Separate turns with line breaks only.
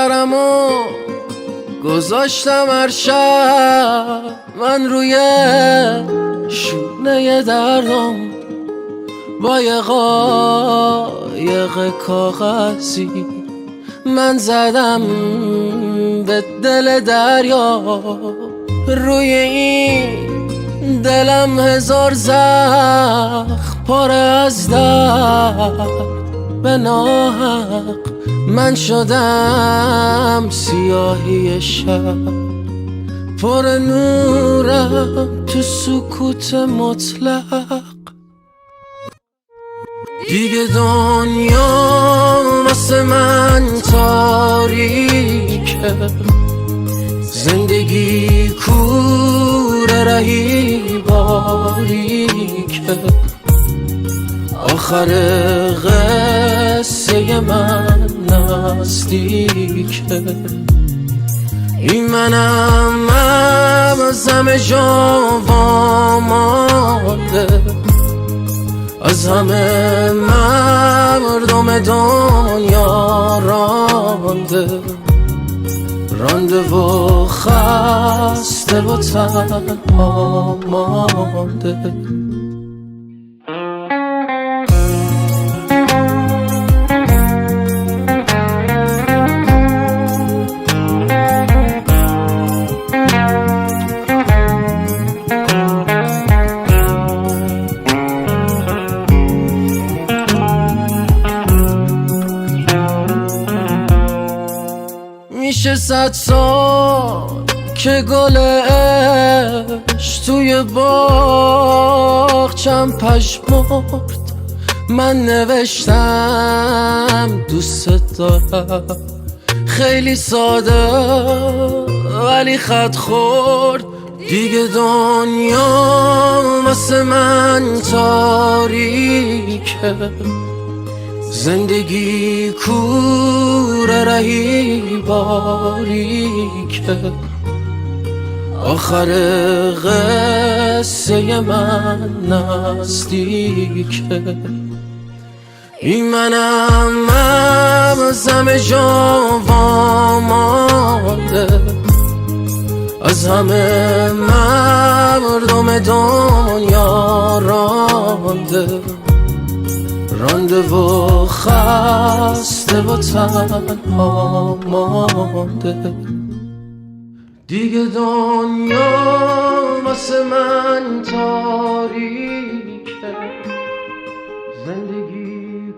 سرمو گذاشتم هر شب من روی شونه دردم با یه قایق کاغذی من زدم به دل دریا. روی این دلم هزار زخم پاره از درد به ناحق من شدم سیاهی شب پر نورم تو سکوت مطلق. دیگه دنیا واسه من تاریکه، زندگی کوره رهی باریکه، آخر قصه من نزدیکه. این منم از همه جا وامانده، از همه مردم دنیا رانده و خسته و تنها مانده. میشه 100 سال که گلش توی باغچم پژمرد. من نوشتم دوست دارم، خیلی ساده ولی خط خورد. دیگه دنیا واسه من تاریکه، زندگی کوره رهی باریکه، آخر قصه من نزدیکه. این منم از همه جا وامانده، از همه مردم دنیا رانده و خسته و تنها مانده. دیگه دنیا واسه من تاریکه، زندگی